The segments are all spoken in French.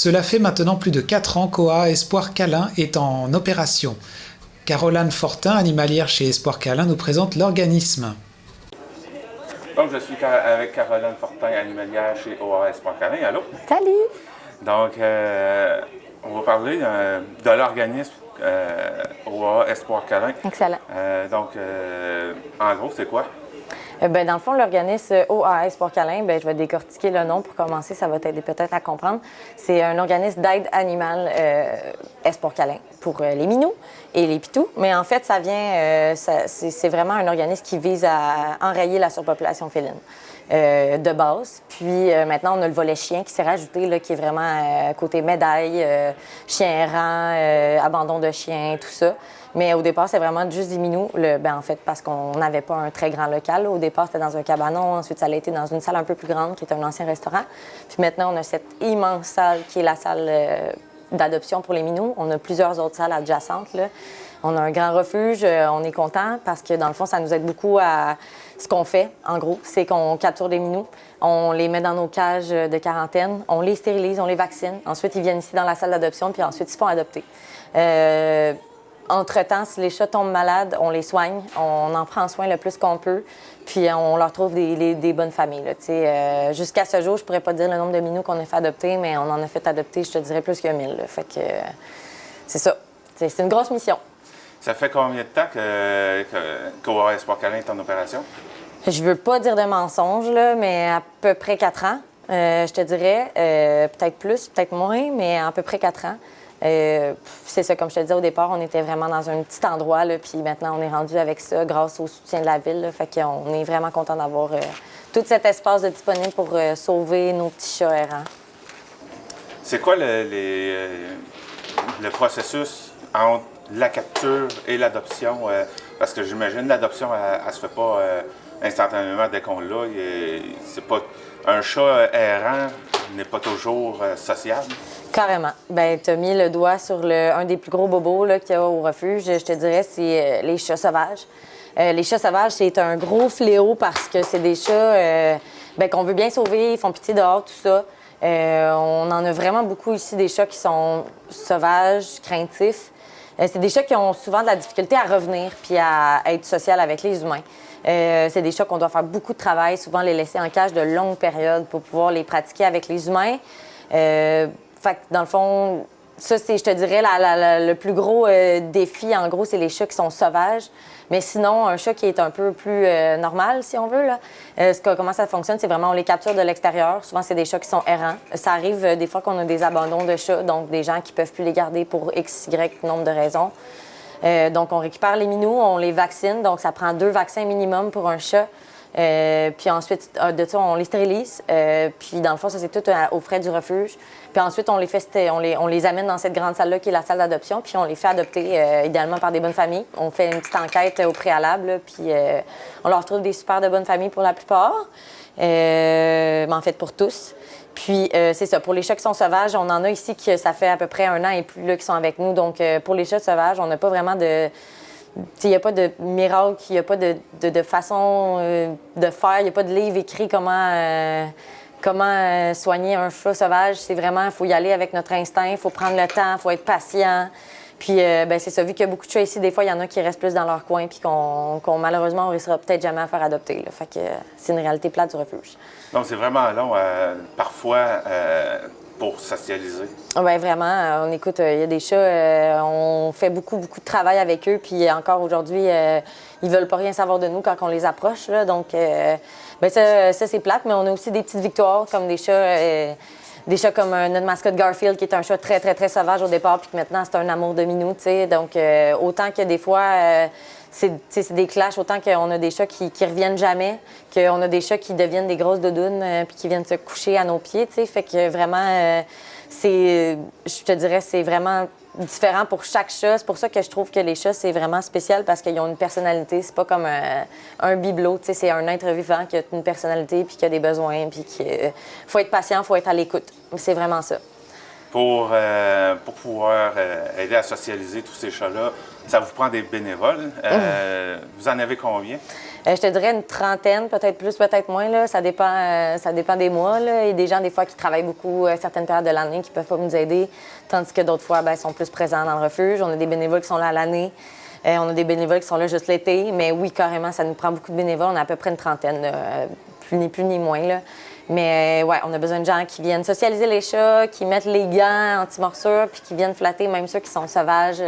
Cela fait maintenant plus de 4 ans qu'OA Espoir Câlin est en opération. Caroline Fortin, animalière chez Espoir Câlin, nous présente l'organisme. Donc, je suis avec Caroline Fortin, animalière chez OA Espoir Câlin. Allô? Salut! Donc, on va parler de l'organisme OA Espoir Câlin. Excellent. En gros, c'est quoi? Dans le fond, l'organisme OA Espoir Câlin, je vais décortiquer le nom pour commencer, ça va t'aider peut-être à comprendre. C'est un organisme d'aide animale Espoir Câlin pour les minous et les pitous. Mais en fait, ça vient, c'est vraiment un organisme qui vise à enrayer la surpopulation féline de base. Puis maintenant, on a le volet chien qui s'est rajouté, là, qui est vraiment côté médaille, chien errant, abandon de chien, tout ça. Mais au départ, c'est vraiment juste des minous. En fait, parce qu'on n'avait pas un très grand local. Au départ, c'était dans un cabanon. Ensuite, ça a été dans une salle un peu plus grande, qui est un ancien restaurant. Puis maintenant, on a cette immense salle qui est la salle d'adoption pour les minous. On a plusieurs autres salles adjacentes, là. On a un grand refuge. On est content parce que, dans le fond, ça nous aide beaucoup à... Ce qu'on fait, en gros, c'est qu'on capture des minous. On les met dans nos cages de quarantaine. On les stérilise, on les vaccine. Ensuite, ils viennent ici dans la salle d'adoption, puis ensuite, ils se font adopter. Entre-temps, si les chats tombent malades, on les soigne, on en prend soin le plus qu'on peut, puis on leur trouve des bonnes familles. Jusqu'à ce jour, je pourrais pas dire le nombre de minous qu'on a fait adopter, mais on en a fait adopter, je te dirais, plus que 1000. Là. Fait que c'est ça. C'est une grosse mission. Ça fait combien de temps qu'OA Espoir Câlin est en opération? Je veux pas dire de mensonge, là, mais à peu près 4 ans, je te dirais. Peut-être plus, peut-être moins, mais à peu près 4 ans. C'est ça, comme je te disais au départ, on était vraiment dans un petit endroit, là, puis maintenant on est rendu avec ça grâce au soutien de la ville. Là, fait qu'on est vraiment content d'avoir tout cet espace disponible pour sauver nos petits chats errants. C'est quoi le processus entre la capture et l'adoption? Parce que j'imagine l'adoption, elle se fait pas instantanément dès qu'on l'a. C'est pas un chat errant n'est pas toujours sociable. Carrément. Tu as mis le doigt sur un des plus gros bobos là, qu'il y a au refuge. Je te dirais, c'est les chats sauvages. Les chats sauvages, c'est un gros fléau parce que c'est des chats qu'on veut bien sauver, ils font pitié dehors, tout ça. On en a vraiment beaucoup ici, des chats qui sont sauvages, craintifs. C'est des chats qui ont souvent de la difficulté à revenir puis à être social avec les humains. C'est des chats qu'on doit faire beaucoup de travail, souvent les laisser en cage de longues périodes pour pouvoir les pratiquer avec les humains. Fait que dans le fond, ça, c'est, je te dirais, le plus gros défi, en gros, c'est les chats qui sont sauvages. Mais sinon, un chat qui est un peu plus normal, si on veut, là, comment ça fonctionne, c'est vraiment, on les capture de l'extérieur. Souvent, c'est des chats qui sont errants. Ça arrive des fois qu'on a des abandons de chats, donc des gens qui ne peuvent plus les garder pour X, Y nombre de raisons. Donc, on récupère les minous, on les vaccine. Donc, ça prend 2 vaccins minimum pour un chat. Puis ensuite, de ça, on les stérilise. Puis dans le fond, ça, c'est tout aux frais du refuge. Puis ensuite, on les amène dans cette grande salle-là qui est la salle d'adoption. Puis on les fait adopter idéalement par des bonnes familles. On fait une petite enquête au préalable. Là, puis on leur trouve des super de bonnes familles pour la plupart. En fait, pour tous. Puis c'est ça. Pour les chats qui sont sauvages, on en a ici que ça fait à peu près 1 an et plus là, qui sont avec nous. Donc pour les chats sauvages, on n'a pas vraiment de... Il n'y a pas de miracle, il n'y a pas de façon de faire, il n'y a pas de livre écrit comment soigner un chat sauvage. C'est vraiment, il faut y aller avec notre instinct, il faut prendre le temps, il faut être patient. Puis, c'est ça, vu qu'il y a beaucoup de chats ici, des fois, il y en a qui restent plus dans leur coin puis qu'on malheureusement, on ne réussira peut-être jamais à faire adopter. Là. Fait que c'est une réalité plate du refuge. Donc, c'est vraiment long, parfois, pour socialiser. Oui, vraiment. On écoute, il y a des chats, on fait beaucoup de travail avec eux, puis encore aujourd'hui, ils veulent pas rien savoir de nous quand on les approche. Là. Donc, ça, c'est plate, mais on a aussi des petites victoires, comme des chats comme notre mascotte Garfield, qui est un chat très, très, très sauvage au départ, puis que maintenant, c'est un amour de minou, tu sais. Donc, autant que des fois... c'est des clashs, autant qu'on a des chats qui reviennent jamais, qu'on a des chats qui deviennent des grosses doudounes puis qui viennent se coucher à nos pieds, tu sais. Fait que vraiment, je te dirais, c'est vraiment différent pour chaque chat. C'est pour ça que je trouve que les chats, c'est vraiment spécial parce qu'ils ont une personnalité. C'est pas comme un bibelot, tu sais. C'est un être vivant qui a une personnalité puis qui a des besoins puis faut être patient, faut être à l'écoute. C'est vraiment ça. Pour pouvoir aider à socialiser tous ces chats-là, ça vous prend des bénévoles. Vous en avez combien? Je te dirais une trentaine, peut-être plus, peut-être moins. Là. Ça dépend des mois. Là. Il y a des gens, des fois, qui travaillent beaucoup certaines périodes de l'année qui ne peuvent pas nous aider, tandis que d'autres fois, ils sont plus présents dans le refuge. On a des bénévoles qui sont là à l'année. On a des bénévoles qui sont là juste l'été. Mais oui, carrément, ça nous prend beaucoup de bénévoles. On a à peu près une trentaine, plus ni moins. Là. Mais ouais, on a besoin de gens qui viennent socialiser les chats, qui mettent les gants anti-morsure, puis qui viennent flatter même ceux qui sont sauvages.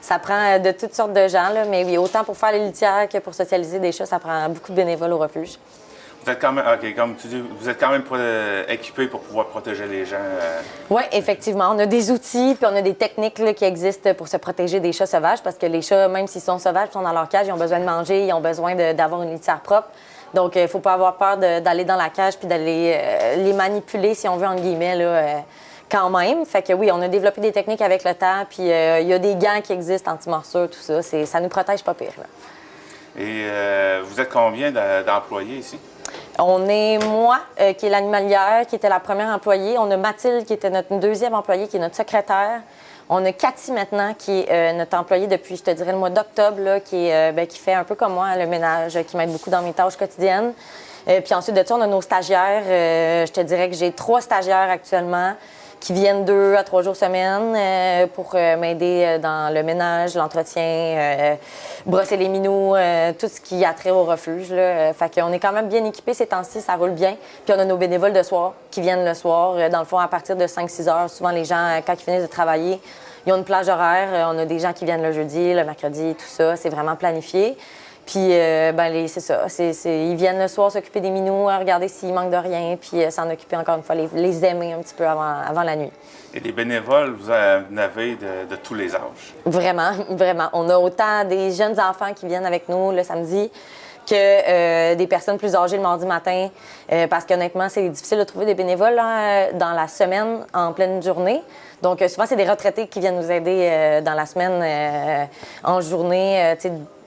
Ça prend de toutes sortes de gens, là, mais oui, autant pour faire les litières que pour socialiser des chats, ça prend beaucoup de bénévoles au refuge. Vous êtes quand même, comme tu dis, vous êtes quand même équipés pour pouvoir protéger les gens. Oui, effectivement. On a des outils puis on a des techniques là, qui existent pour se protéger des chats sauvages parce que les chats, même s'ils sont sauvages, sont dans leur cage, ils ont besoin de manger, ils ont besoin d'avoir une litière propre. Donc, il ne faut pas avoir peur d'aller dans la cage puis d'aller les manipuler, si on veut, entre guillemets, là, quand même. Fait que oui, on a développé des techniques avec le temps, puis il y a des gants qui existent, anti-morsure, tout ça. Ça nous protège pas pire. Là. Et vous êtes combien d'employés ici? On est moi, qui est l'animalière, qui était la première employée. On a Mathilde, qui était notre deuxième employée, qui est notre secrétaire. On a Cathy maintenant, qui est notre employée depuis, je te dirais, le mois d'octobre, là, qui fait un peu comme moi le ménage, qui m'aide beaucoup dans mes tâches quotidiennes. Puis ensuite de ça, on a nos stagiaires. Je te dirais que j'ai 3 stagiaires actuellement qui viennent 2 à 3 jours semaine pour m'aider dans le ménage, l'entretien, brosser les minous, tout ce qui a trait au refuge. Là. Fait qu'on est quand même bien équipés ces temps-ci, ça roule bien. Puis on a nos bénévoles de soir qui viennent le soir. Dans le fond, à partir de 5-6 heures, souvent les gens, quand ils finissent de travailler, ils ont une plage horaire. On a des gens qui viennent le jeudi, le mercredi, tout ça. C'est vraiment planifié. Puis, c'est ça. Ils viennent le soir s'occuper des minous, regarder s'il manque de rien, puis s'en occuper encore une fois, les aimer un petit peu avant la nuit. Et des bénévoles, vous en avez de tous les âges? Vraiment, vraiment. On a autant des jeunes enfants qui viennent avec nous le samedi que des personnes plus âgées le mardi matin, parce qu'honnêtement, c'est difficile de trouver des bénévoles là, dans la semaine, en pleine journée. Donc, souvent, c'est des retraités qui viennent nous aider dans la semaine, en journée,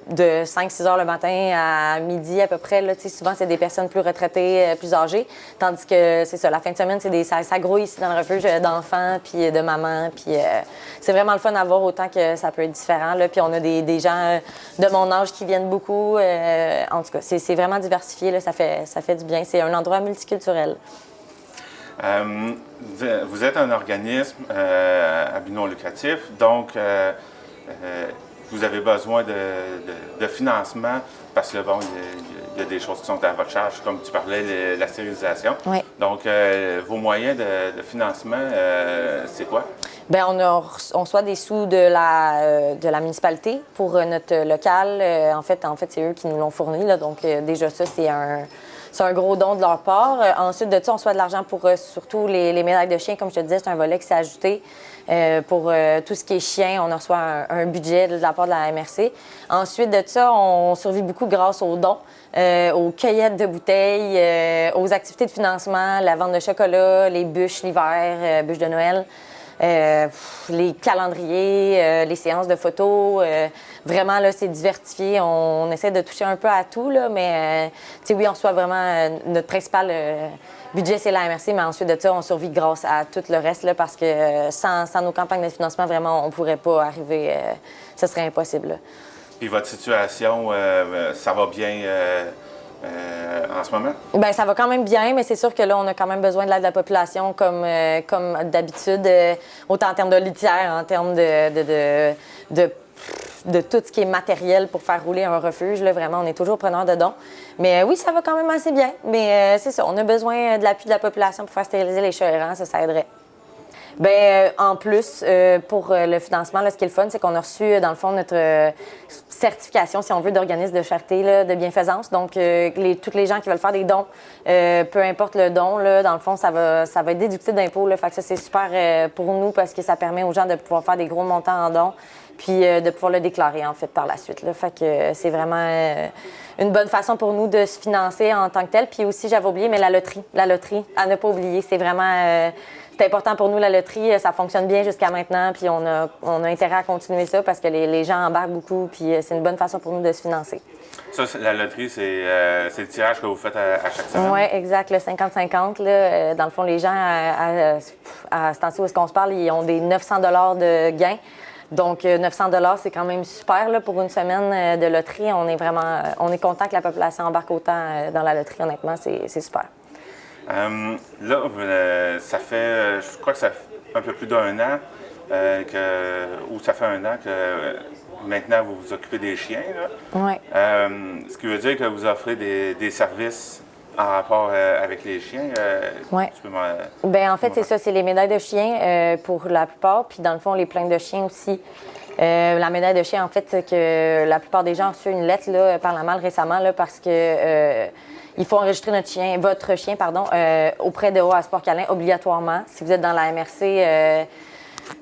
de 5-6 heures le matin à midi à peu près. Là, souvent, c'est des personnes plus retraitées, plus âgées. Tandis que, c'est ça, la fin de semaine, ça grouille ici dans le refuge d'enfants puis de mamans. Puis c'est vraiment le fun à voir autant que ça peut être différent. Là. Puis on a des gens de mon âge qui viennent beaucoup. En tout cas, c'est vraiment diversifié. Là. Ça fait du bien. C'est un endroit multiculturel. Vous êtes un organisme à but non lucratif, donc vous avez besoin de financement parce que bon, il y a des choses qui sont à votre charge, comme tu parlais, la stérilisation. Oui. Donc, vos moyens de financement, c'est quoi? Bien, on reçoit des sous de la municipalité pour notre local. En fait, c'est eux qui nous l'ont fourni. Là, donc, déjà, ça, c'est un gros don de leur part. Ensuite de ça, on reçoit de l'argent pour surtout les médailles de chiens. Comme je te disais, c'est un volet qui s'est ajouté. Pour tout ce qui est chien, on reçoit un budget de la part de la MRC. Ensuite de ça, on survit beaucoup grâce aux dons, aux cueillettes de bouteilles, aux activités de financement, la vente de chocolat, les bûches l'hiver, bûches de Noël. Les calendriers, les séances de photos. Vraiment, là, c'est diversifié. On essaie de toucher un peu à tout, là, mais oui, on reçoit vraiment notre principal budget, c'est la MRC, mais ensuite de ça, on survit grâce à tout le reste, là, parce que sans nos campagnes de financement, vraiment, on ne pourrait pas arriver. Ce serait impossible. Là. Puis votre situation, ça va bien en ce moment? Bien, ça va quand même bien, mais c'est sûr que là, on a quand même besoin de l'aide de la population comme d'habitude, autant en termes de litière, en termes de tout ce qui est matériel pour faire rouler un refuge. Là, vraiment, on est toujours preneur de dons. Mais oui, ça va quand même assez bien. Mais c'est ça, on a besoin de l'appui de la population pour faire stériliser les chats errants, ça aiderait. Bien, en plus, pour le financement, là, ce qui est le fun, c'est qu'on a reçu, dans le fond, notre certification, si on veut, d'organisme de charité, là, de bienfaisance. Donc, tous les gens qui veulent faire des dons, peu importe le don, là, dans le fond, ça va être déductible d'impôts. Fait que ça, c'est super pour nous parce que ça permet aux gens de pouvoir faire des gros montants en dons puis de pouvoir le déclarer, en fait, par la suite. Là. Fait que c'est vraiment une bonne façon pour nous de se financer en tant que tel. Puis aussi, j'avais oublié, mais la loterie, à ne pas oublier, c'est vraiment... c'est important pour nous, la loterie. Ça fonctionne bien jusqu'à maintenant, puis on a intérêt à continuer ça parce que les gens embarquent beaucoup, puis c'est une bonne façon pour nous de se financer. Ça, la loterie, c'est le tirage que vous faites à chaque semaine? Oui, exact, le 50-50. Dans le fond, les gens, à ce temps-ci où est-ce qu'on se parle, ils ont des 900 $ de gains. Donc, 900 $ c'est quand même super là, pour une semaine de loterie. On est content que la population embarque autant dans la loterie, honnêtement, c'est super. Là, ça fait, je crois que ça fait un peu plus d'1 an, ou ça fait 1 an que maintenant vous vous occupez des chiens. Oui. Ce qui veut dire que vous offrez des services en rapport avec les chiens. Oui. Bien, en fait, c'est ça, c'est les médailles de chiens pour la plupart, puis dans le fond, les plaintes de chiens aussi. La médaille de chien, en fait, c'est que la plupart des gens ont reçu une lettre là, par la malle récemment là, parce que il faut enregistrer votre chien auprès de OA Sport Câlin obligatoirement si vous êtes dans la MRC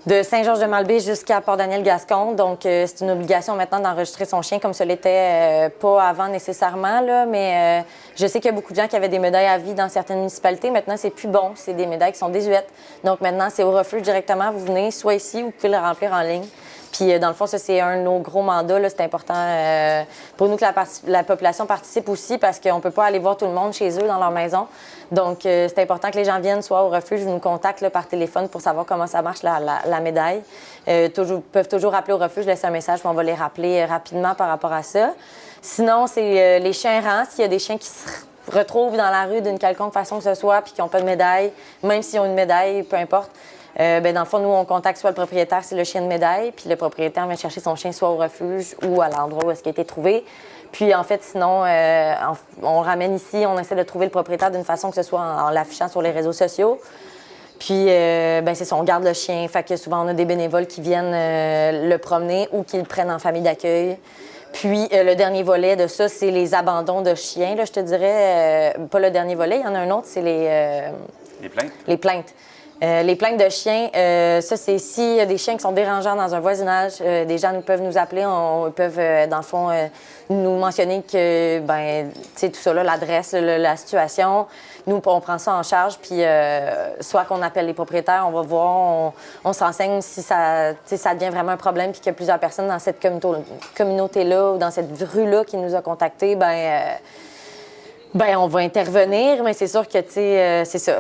de Saint-Georges-de-Malbaie jusqu'à Port-Daniel-Gascon. Donc, c'est une obligation maintenant d'enregistrer son chien comme ça l'était pas avant nécessairement, là, mais je sais qu'il y a beaucoup de gens qui avaient des médailles à vie dans certaines municipalités. Maintenant, c'est plus bon. C'est des médailles qui sont désuètes. Donc, maintenant, c'est au refuge directement. Vous venez, soit ici, vous pouvez le remplir en ligne. Puis, dans le fond, ça, c'est un de nos gros mandats. C'est important pour nous que la population participe aussi parce qu'on ne peut pas aller voir tout le monde chez eux dans leur maison. Donc, c'est important que les gens viennent soit au refuge ou nous contactent là, par téléphone pour savoir comment ça marche la médaille. Peuvent toujours appeler au refuge, laisser un message, puis on va les rappeler rapidement par rapport à ça. Sinon, c'est les chiens errants. S'il y a des chiens qui se retrouvent dans la rue d'une quelconque façon que ce soit puis qui n'ont pas de médaille, même s'ils ont une médaille, peu importe, dans le fond, nous, on contacte soit le propriétaire, c'est le chien de médaille, puis le propriétaire vient chercher son chien soit au refuge ou à l'endroit où est-ce qu'il a été trouvé. Puis, en fait, sinon, on ramène ici, on essaie de trouver le propriétaire d'une façon que ce soit en l'affichant sur les réseaux sociaux. Puis, c'est ça, on garde le chien. Fait que souvent, on a des bénévoles qui viennent le promener ou qui le prennent en famille d'accueil. Puis, le dernier volet de ça, c'est les abandons de chiens. Là, je te dirais, pas le dernier volet, il y en a un autre, c'est les plaintes. Les plaintes. Les plaintes de chiens, ça, c'est s'il y a des chiens qui sont dérangeants dans un voisinage, des gens peuvent nous appeler, ils peuvent, dans le fond, nous mentionner que, tu sais, tout ça, là, l'adresse, la situation. Nous, on prend ça en charge, puis soit qu'on appelle les propriétaires, on va voir, on se renseigne si ça devient vraiment un problème, puis qu'il y a plusieurs personnes dans cette communauté-là ou dans cette rue-là qui nous a contactés, on va intervenir, mais c'est sûr que, tu sais, c'est ça.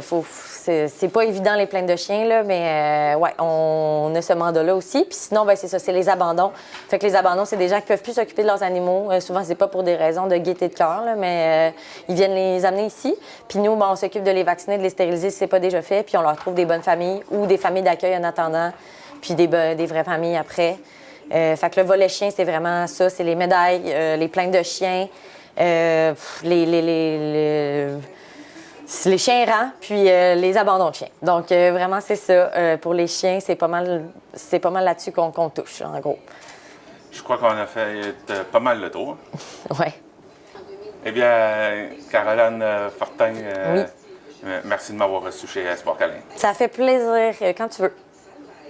C'est pas évident, les plaintes de chiens, là, mais on a ce mandat-là aussi. Puis sinon, c'est ça, c'est les abandons. Fait que les abandons, c'est des gens qui peuvent plus s'occuper de leurs animaux. Souvent, c'est pas pour des raisons de gaieté de cœur, là, mais ils viennent les amener ici. Puis nous, on s'occupe de les vacciner, de les stériliser si c'est pas déjà fait. Puis on leur trouve des bonnes familles ou des familles d'accueil en attendant, puis des vraies familles après. Fait que le volet chien, c'est vraiment ça. C'est les médailles, les plaintes de chiens. Les chiens errants, puis les abandons de chiens. Donc, vraiment, c'est ça. Pour les chiens, c'est pas mal là-dessus qu'on touche, en gros. Je crois qu'on a fait pas mal le tour. Oui. Eh bien, Caroline Fortin, oui. Merci de m'avoir reçu chez Sport Câlin. Ça fait plaisir, quand tu veux.